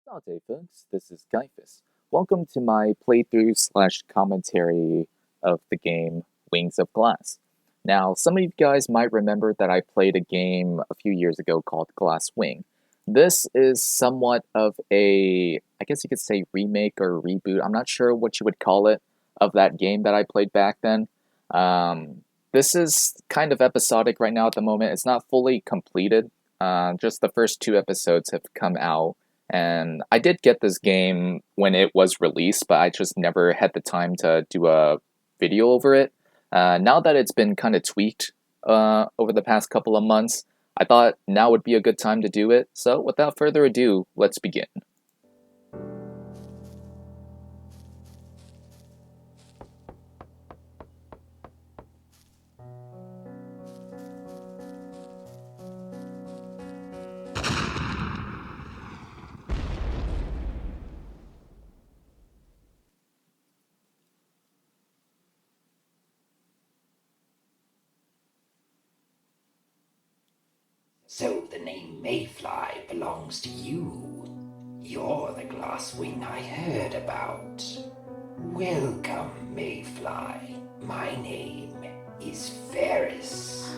Howdy, folks. This is Kaiphas. Welcome to my playthrough slash commentary of the game Wings of Glass. Now, some of you guys might remember that I played a game a few years ago called Glass Wing. This is somewhat of a, I guess you could say, remake or reboot. I'm not sure what you would call it of that game that I played back then. This is kind of episodic right now at the moment. It's not fully completed. Just the first two episodes have come out. And I did get this game when it was released, but I just never had the time to do a video over it. Now that it's been kind of tweaked over the past couple of months, I thought now would be a good time to do it. So without further ado, let's begin. So the name Mayfly belongs to you. You're the glass wing I heard about. Welcome, Mayfly. My name is Ferris.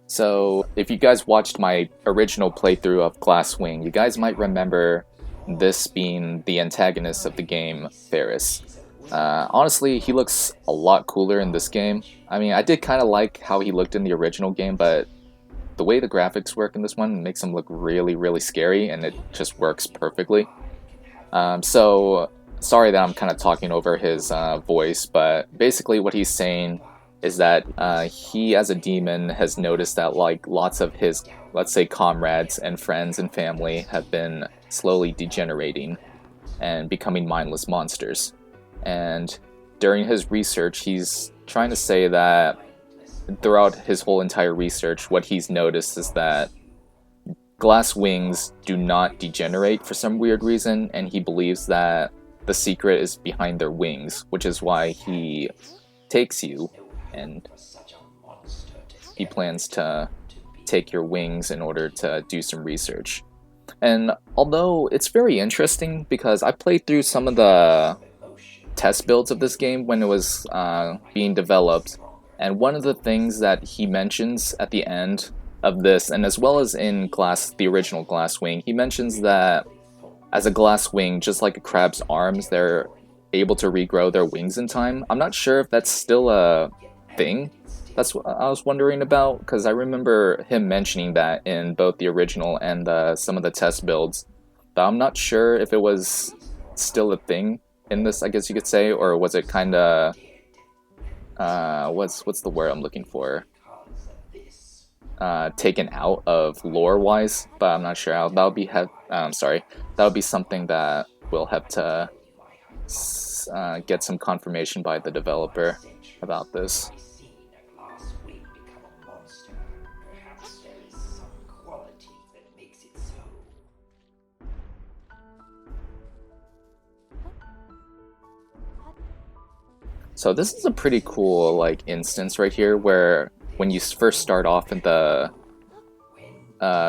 So if you guys watched my original playthrough of Glass Wing, you guys might remember this being the antagonist of the game, Ferris. Honestly, he looks a lot cooler in this game. I mean, I did kind of like how he looked in the original game, but the way the graphics work in this one makes him look really, really scary, and it just works perfectly. So, sorry that I'm kind of talking over his voice, but basically what he's saying is that he, as a demon, has noticed that like lots of his, let's say, comrades and friends and family have been slowly degenerating and becoming mindless monsters. And during his research, he's trying to say that throughout his whole entire research, what he's noticed is that glass wings do not degenerate for some weird reason, and he believes that the secret is behind their wings, which is why he takes you, and he plans to take your wings in order to do some research. And although it's very interesting, because I played through some of the test builds of this game when it was being developed, and one of the things that he mentions at the end of this, and as well as in the original Glass Wing, he mentions that as a glass wing, just like a crab's arms, they're able to regrow their wings in time. I'm not sure if that's still a thing. That's what I was wondering about, because I remember him mentioning that in both the original and some of the test builds. But I'm not sure if it was still a thing in this, I guess you could say, or was it kind of what's the word I'm looking for? Taken out of lore wise, but I'm not sure how that would be. Sorry, that would be something that we'll have to get some confirmation by the developer about this. So this is a pretty cool like instance right here where when you first start off in the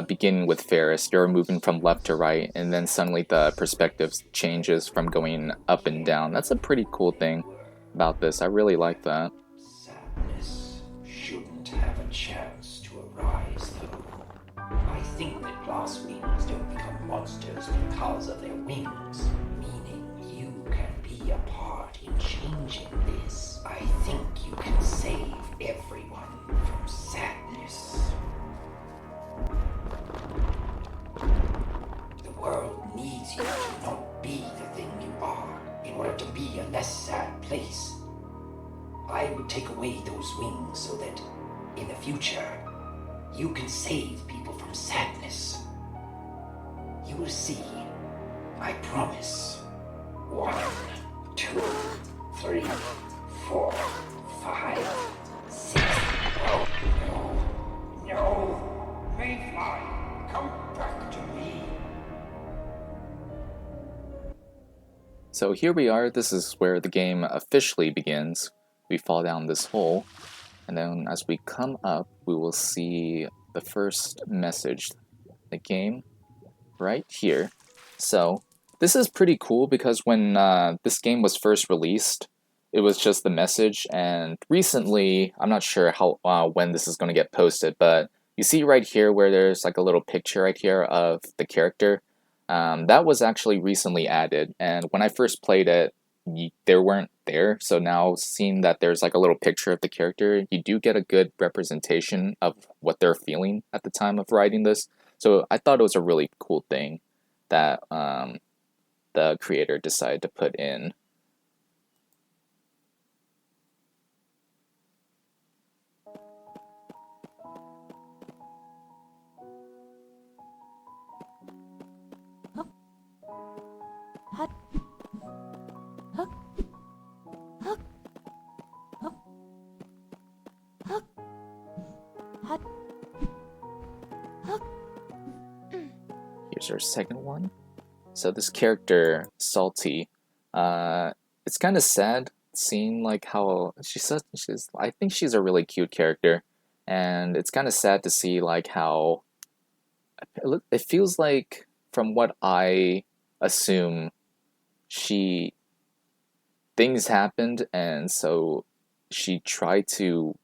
beginning with Ferris, you're moving from left to right, and then suddenly the perspective changes from going up and down. That's a pretty cool thing about this. I really like that. Sadness shouldn't have a chance to arise, though. I think that glass wings don't become monsters because of their wings, meaning you can be a part in changing this. I think you can save everyone from sadness. The world needs you to not be the thing you are in order to be a less sad place. I would take away those wings so that, in the future, you can save people from sadness. You will see. I promise. 1, 2, 3, 4, 5, 6. Oh, no. No. Mayfly, come back to me. So here we are. This is where the game officially begins. We fall down this hole, and then as we come up, we will see the first message. The game right here. So this is pretty cool because when this game was first released, it was just the message, and recently, I'm not sure how when this is going to get posted, but you see right here where there's like a little picture right here of the character. That was actually recently added, and when I first played it, they weren't there. So now seeing that there's like a little picture of the character, you do get a good representation of what they're feeling at the time of writing this. So I thought it was a really cool thing that the creator decided to put in. Here's our second one. So this character, Salty, it's kind of sad seeing like how I think she's a really cute character, and it's kind of sad to see like how it feels like, from what I assume, she things happened, and so she tried to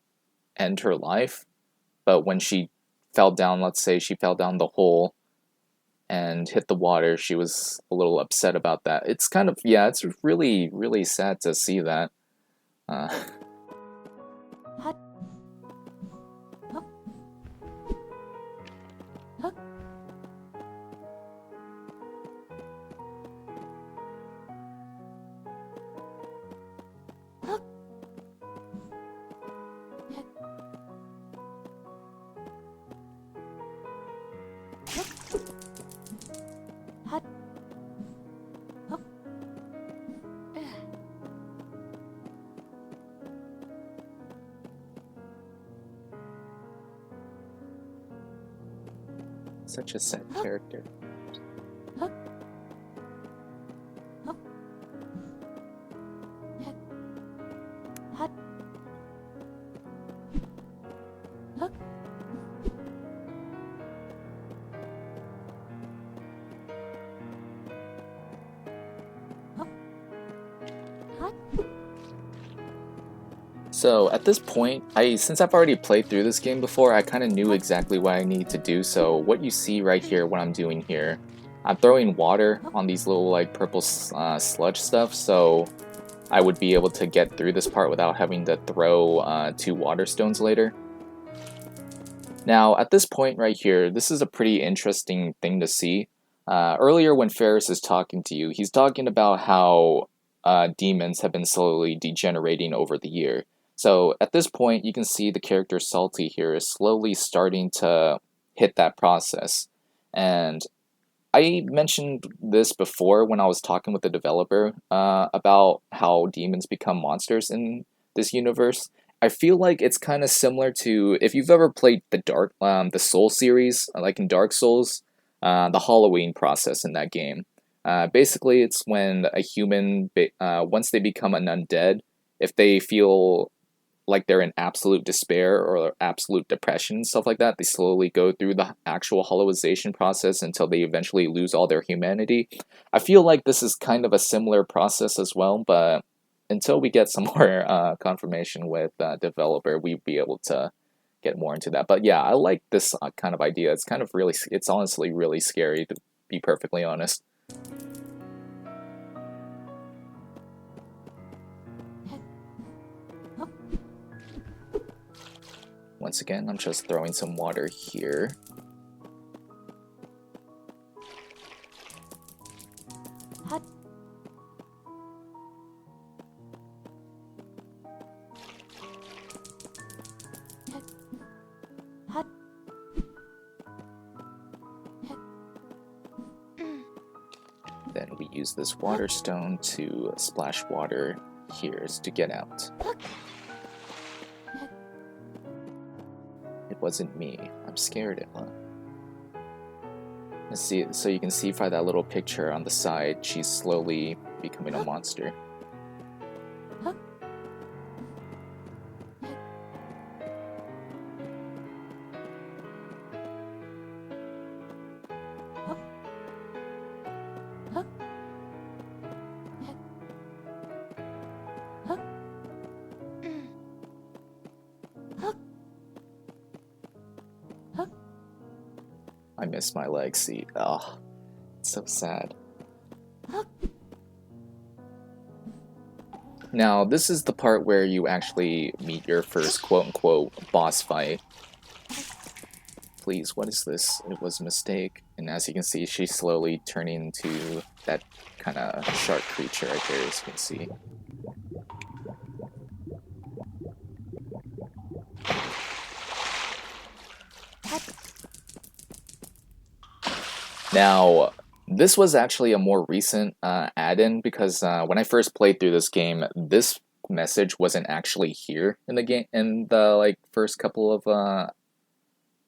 end her life, but when she fell down, let's say she fell down the hole and hit the water, she was a little upset about that. It's kind of, yeah, it's really, really sad to see that. Uh, Such a sad character. So at this point, since I've already played through this game before, I kind of knew exactly what I need to do. So what you see right here, what I'm doing here, I'm throwing water on these little like purple sludge stuff, so I would be able to get through this part without having to throw 2 water stones later. Now at this point right here, this is a pretty interesting thing to see. Earlier when Ferris is talking to you, he's talking about how demons have been slowly degenerating over the year. So at this point, you can see the character Salty here is slowly starting to hit that process. And I mentioned this before when I was talking with the developer about how demons become monsters in this universe. I feel like it's kind of similar to, if you've ever played the Soul series, like in Dark Souls, the Halloween process in that game. Basically, it's when a human, once they become an undead, if they feel like they're in absolute despair or absolute depression and stuff like that, they slowly go through the actual hollowization process until they eventually lose all their humanity. I feel like this is kind of a similar process as well, but until we get some more confirmation with developer, we'd be able to get more into that. But yeah, I like this kind of idea. It's kind of really, it's honestly really scary, to be perfectly honest. Once again, I'm just throwing some water here. Then we use this water stone to splash water here to get out. It wasn't me. I'm scared, Emma. Let's see, so you can see by that little picture on the side, she's slowly becoming a monster. I miss my leg seat. Oh, it's so sad. Now, this is the part where you actually meet your first quote-unquote boss fight. Please, what is this? It was a mistake. And as you can see, she's slowly turning into that kind of shark creature right there, as you can see. Now, this was actually a more recent add-in because when I first played through this game, this message wasn't actually here in the game in the like first couple of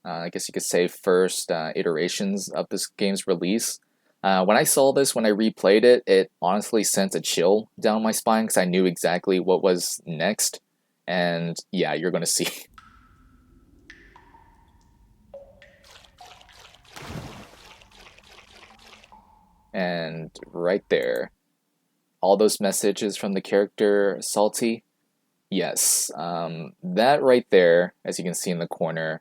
I guess you could say first iterations of this game's release. When I saw this, when I replayed it, it honestly sent a chill down my spine because I knew exactly what was next. And yeah, you're gonna see. And right there, all those messages from the character Salty, yes, that right there, as you can see in the corner,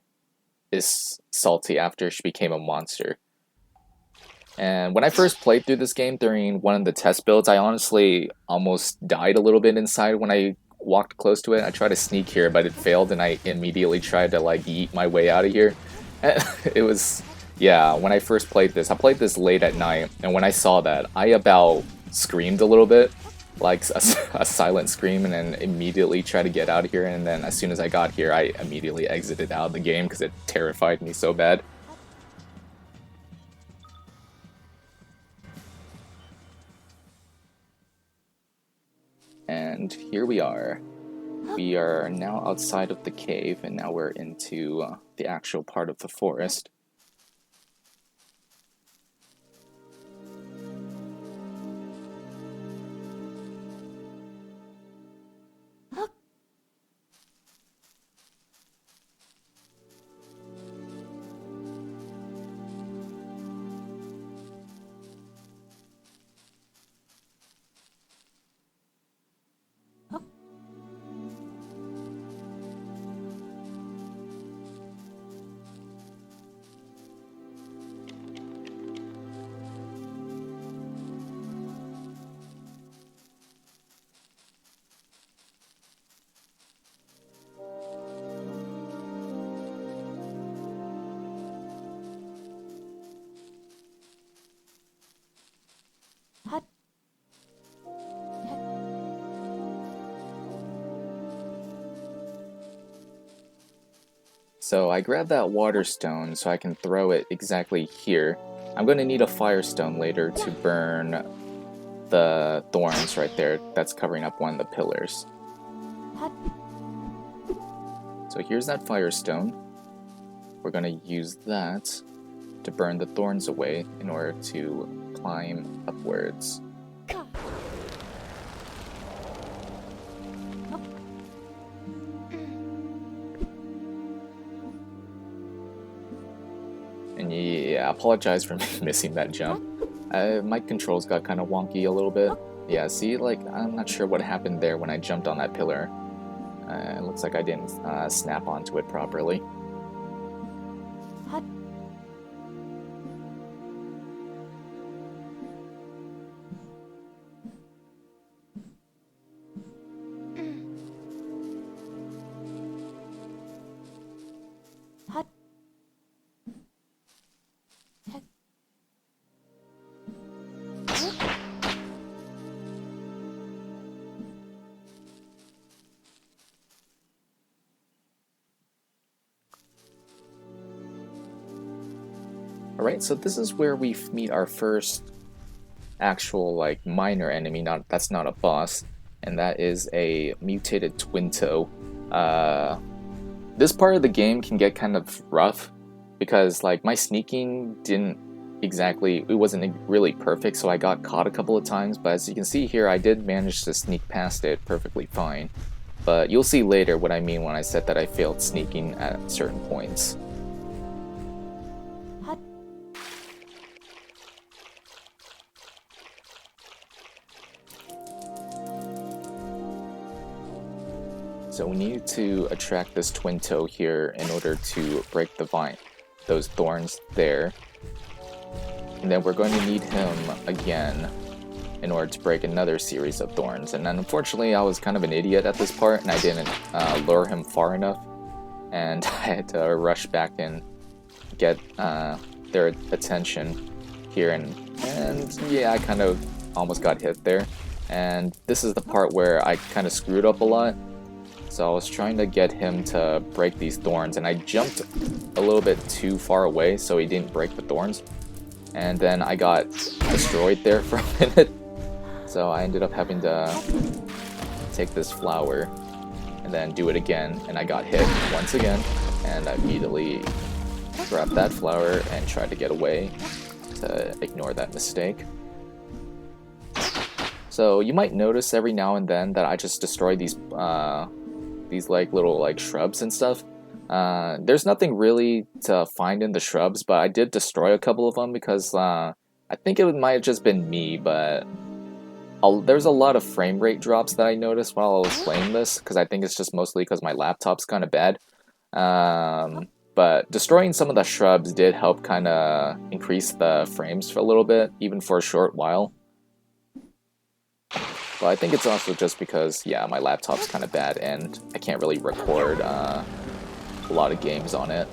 is Salty after she became a monster. And when I first played through this game during one of the test builds, I honestly almost died a little bit inside when I walked close to it. I tried to sneak here, but it failed, and I immediately tried to like yeet my way out of here. It was, yeah, when I first played this, I played this late at night, and when I saw that, I about screamed a little bit, like a silent scream, and then immediately tried to get out of here. And then as soon as I got here, I immediately exited out of the game because it terrified me so bad. And here we are. We are now outside of the cave, and now we're into the actual part of the forest. So I grabbed that water stone so I can throw it exactly here. I'm going to need a firestone later to burn the thorns right there that's covering up one of the pillars. So here's that firestone. We're going to use that to burn the thorns away in order to climb upwards. And yeah, I apologize for missing that jump. My controls got kind of wonky a little bit. Yeah, see, like, I'm not sure what happened there when I jumped on that pillar. It looks like I didn't snap onto it properly. Alright, so this is where we meet our first actual, like, minor enemy. That's not a boss, and that is a mutated twin toe. This part of the game can get kind of rough because, like, my sneaking it wasn't really perfect, so I got caught a couple of times, but as you can see here, I did manage to sneak past it perfectly fine. But you'll see later what I mean when I said that I failed sneaking at certain points. So we need to attract this twin toe here in order to break the vine. those thorns there. And then we're going to need him again in order to break another series of thorns. And then unfortunately I was kind of an idiot at this part and I didn't lure him far enough. And I had to rush back and get their attention here. And yeah, I kind of almost got hit there. And this is the part where I kind of screwed up a lot. So I was trying to get him to break these thorns, and I jumped a little bit too far away so he didn't break the thorns. And then I got destroyed there for a minute. So I ended up having to take this flower and then do it again, and I got hit once again. And I immediately grabbed that flower and tried to get away to ignore that mistake. So you might notice every now and then that I just destroy these like little like shrubs and stuff. There's nothing really to find in the shrubs, but I did destroy a couple of them because I think it might have just been me, but there's a lot of frame rate drops that I noticed while I was playing this, because I think it's just mostly because my laptop's kind of bad. But destroying some of the shrubs did help kind of increase the frames for a little bit, even for a short while. But I think it's also just because, yeah, my laptop's kind of bad and I can't really record a lot of games on it.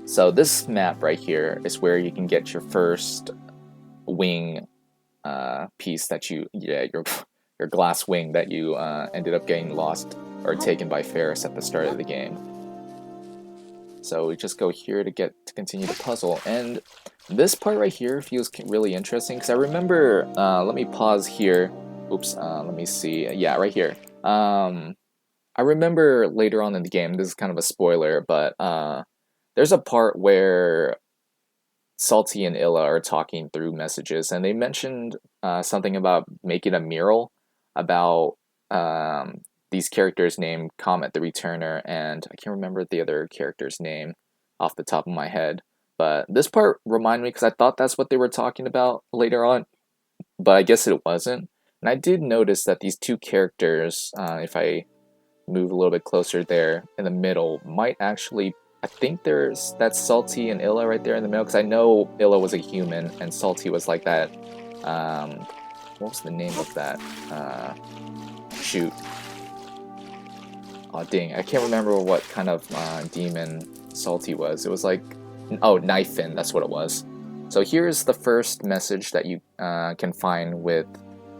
So this map right here is where you can get your first wing piece that your glass wing that you ended up getting lost or taken by Ferris at the start of the game. So we just go here to continue the puzzle, and this part right here feels really interesting because I remember, let me pause here. Oops, let me see. Yeah, right here. I remember later on in the game, this is kind of a spoiler, but there's a part where Salty and Illa are talking through messages, and they mentioned something about making a mural about these characters named Comet the Returner, and I can't remember the other character's name off the top of my head. But this part reminded me because I thought that's what they were talking about later on, but I guess it wasn't. And I did notice that these two characters, if I move a little bit closer there in the middle, might actually, I think that's Salty and Illa right there in the middle, because I know Illa was a human and Salty was like that, what was the name of that? Shoot. Oh dang, I can't remember what kind of demon Salty was. It was like, oh, Knifefin, that's what it was. So here's the first message that you can find with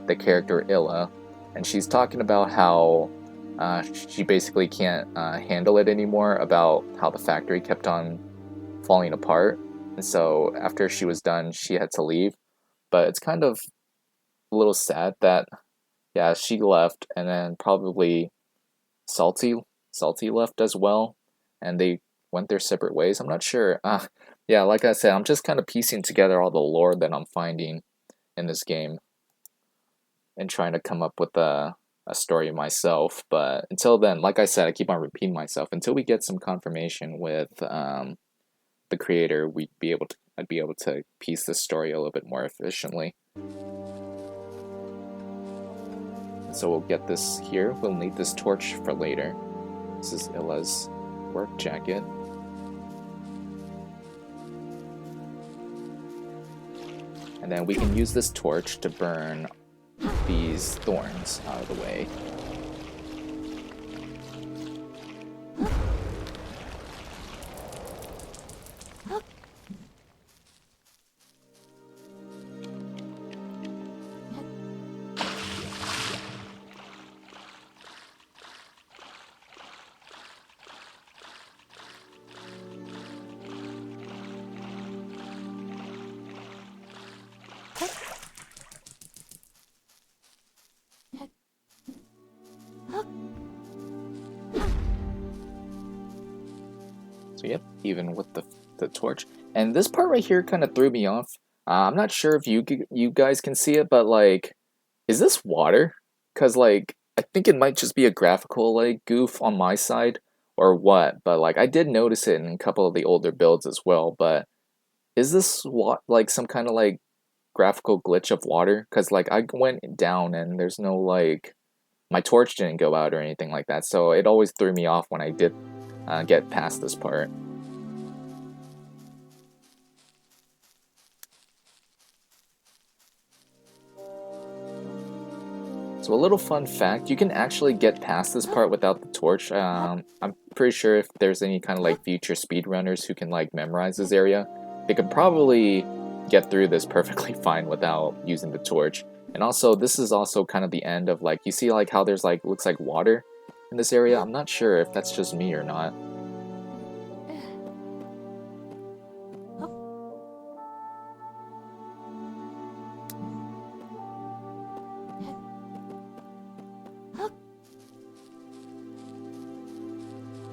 the character Illa, and she's talking about how she basically can't handle it anymore, about how the factory kept on falling apart, and so after she was done, she had to leave. But it's kind of a little sad that, yeah, she left, and then probably Salty left as well, and they went their separate ways. I'm not sure. Yeah, like I said, I'm just kind of piecing together all the lore that I'm finding in this game and trying to come up with a story myself. But until then, like I said, I keep on repeating myself. Until we get some confirmation with the creator, I'd be able to piece this story a little bit more efficiently. So we'll get this here. We'll need this torch for later. This is Illa's work jacket. And then we can use this torch to burn these thorns out of the way. So yep, even with the torch. And this part right here kind of threw me off. I'm not sure if you guys can see it, but like, is this water? Because like, I think it might just be a graphical like goof on my side or what. But like, I did notice it in a couple of the older builds as well. But is this like some kind of like graphical glitch of water? Because like, I went down and there's no like, my torch didn't go out or anything like that. So it always threw me off when I did get past this part. So a little fun fact, you can actually get past this part without the torch. I'm pretty sure if there's any kind of like future speedrunners who can like memorize this area, they could probably get through this perfectly fine without using the torch. And also, this is also kind of the end of like, you see like how there's like, looks like water in this area? I'm not sure if that's just me or not.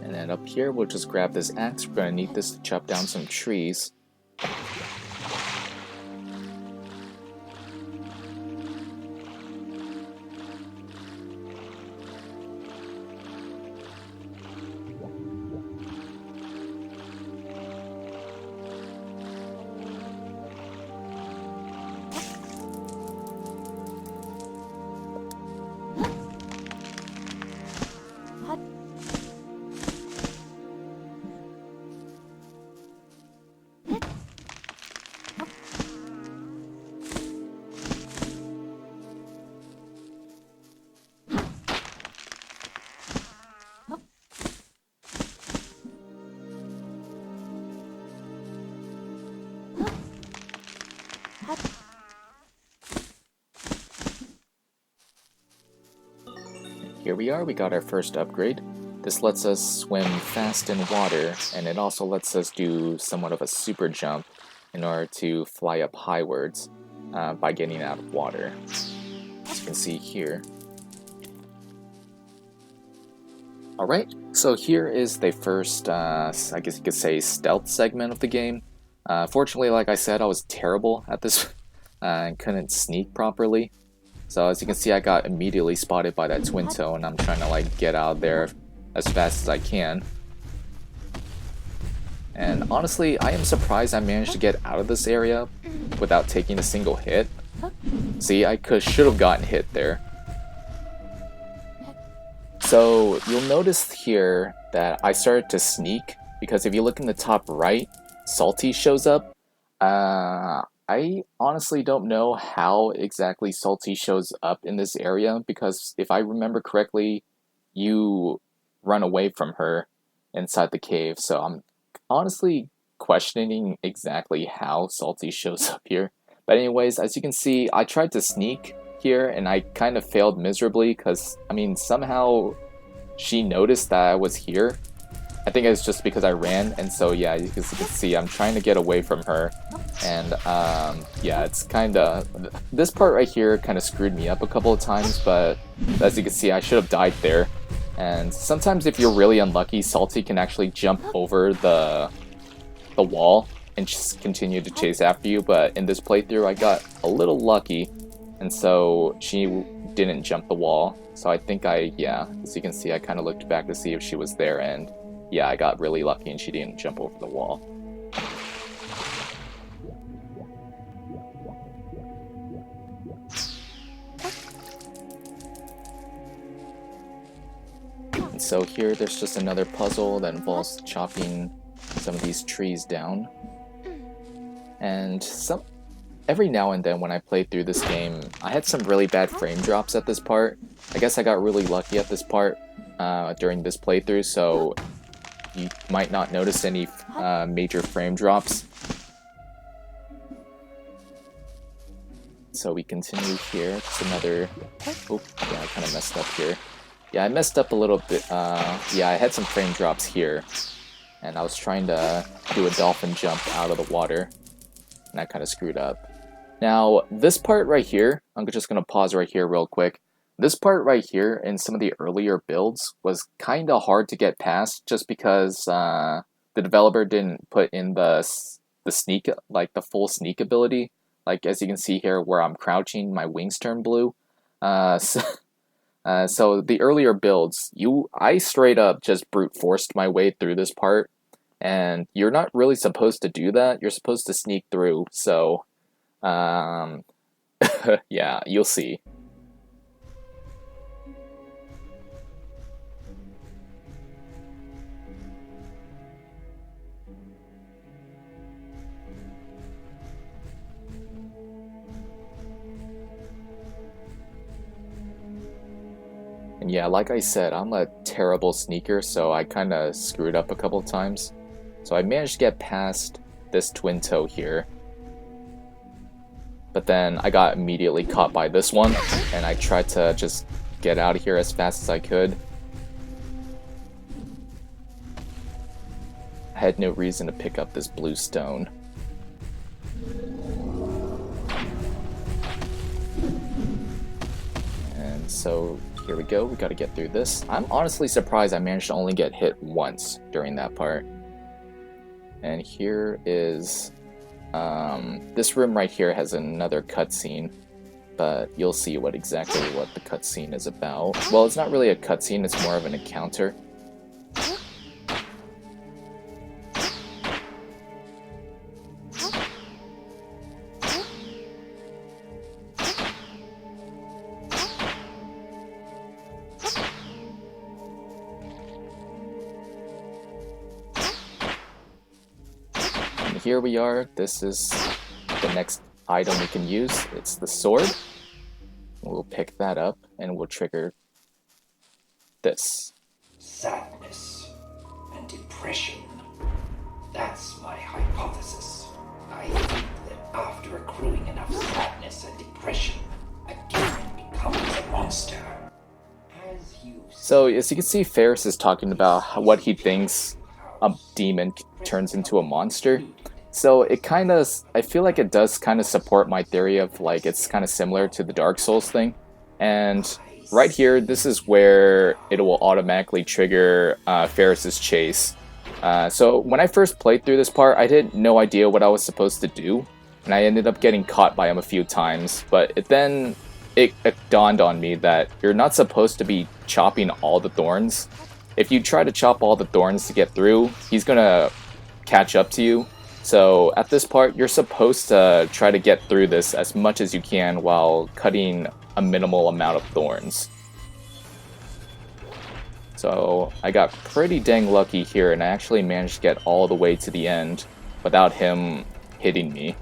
And then up here, we'll just grab this axe. We're gonna need this to chop down some trees. Here we are, we got our first upgrade. This lets us swim fast in water, and it also lets us do somewhat of a super jump in order to fly up highwards by getting out of water, as you can see here. Alright, so here is the first, I guess you could say, stealth segment of the game. Fortunately, like I said, I was terrible at this and couldn't sneak properly. So as you can see, I got immediately spotted by that twin toe, and I'm trying to like get out of there as fast as I can. And honestly, I am surprised I managed to get out of this area without taking a single hit. See, I should have gotten hit there. So you'll notice here that I started to sneak, because if you look in the top right, Salty shows up. I honestly don't know how exactly Salty shows up in this area, because if I remember correctly, you run away from her inside the cave, so I'm honestly questioning exactly how Salty shows up here. But anyways, as you can see, I tried to sneak here, and I kind of failed miserably, because, I mean, somehow she noticed that I was here. I think it's just because I ran, and so yeah, as you can see, I'm trying to get away from her, and yeah, it's kind of, this part right here kind of screwed me up a couple of times, but as you can see, I should have died there. And sometimes if you're really unlucky, Salty can actually jump over the wall and just continue to chase after you, but in this playthrough I got a little lucky, and so she didn't jump the wall. So I think yeah, as you can see, I kind of looked back to see if she was there, and yeah, I got really lucky and she didn't jump over the wall. And so here there's just another puzzle that involves chopping some of these trees down. And every now and then when I played through this game, I had some really bad frame drops at this part. I guess I got really lucky at this part during this playthrough, so you might not notice any major frame drops. So we continue here. It's another... Oh, yeah, I kind of messed up here. Yeah, I messed up a little bit. Yeah, I had some frame drops here. And I was trying to do a dolphin jump out of the water. And I kind of screwed up. Now, this part right here, I'm just going to pause right here real quick. This part right here in some of the earlier builds was kind of hard to get past, just because the developer didn't put in the sneak, like the full sneak ability. Like as you can see here where I'm crouching, my wings turn blue. So the earlier builds, I straight up just brute forced my way through this part, and you're not really supposed to do that. You're supposed to sneak through, so yeah, you'll see. And yeah, like I said, I'm a terrible sneaker, so I kind of screwed up a couple times. So I managed to get past this twin toe here. But then I got immediately caught by this one, and I tried to just get out of here as fast as I could. I had no reason to pick up this blue stone. And so here we go, we gotta get through this. I'm honestly surprised I managed to only get hit once during that part. And here is... this room right here has another cutscene, but you'll see what exactly what the cutscene is about. Well, it's not really a cutscene, it's more of an encounter. Here we are. This is the next item we can use. It's the sword. We'll pick that up and we'll trigger this. Sadness and depression. That's my hypothesis. I think that after accruing enough sadness and depression, a demon becomes a monster. So as you can see, Ferris is talking about what he thinks a demon turns into a monster. So it kind of, I feel like it does kind of support my theory of like it's kind of similar to the Dark Souls thing. And right here, this is where it will automatically trigger Ferris's chase. So when I first played through this part, I had no idea what I was supposed to do, and I ended up getting caught by him a few times. But then it dawned on me that you're not supposed to be chopping all the thorns. If you try to chop all the thorns to get through, he's gonna catch up to you. So at this part, you're supposed to try to get through this as much as you can while cutting a minimal amount of thorns. So I got pretty dang lucky here, and I actually managed to get all the way to the end without him hitting me.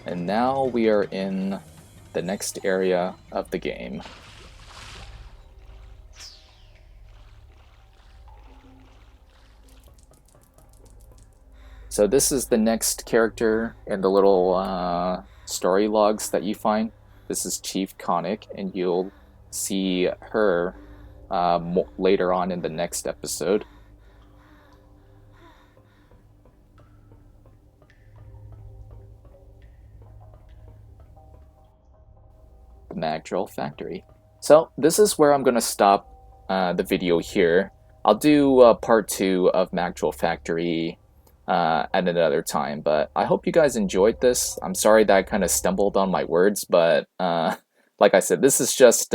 And now we are in the next area of the game. So this is the next character in the little story logs that you find. This is Chief Conic, and you'll see her later on in the next episode. The Magdril Factory. So this is where I'm going to stop the video here. I'll do part 2 of Magdril Factory at another time, but I hope you guys enjoyed this. I'm sorry that I kind of stumbled on my words, but like I said, this is just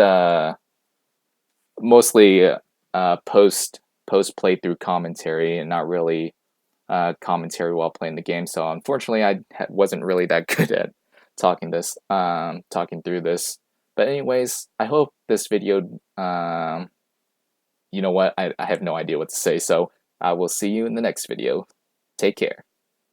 mostly post playthrough commentary and not really commentary while playing the game. So unfortunately, I wasn't really that good at talking through this. But anyways, I hope this video, you know what, I have no idea what to say, so I will see you in the next video. Take care.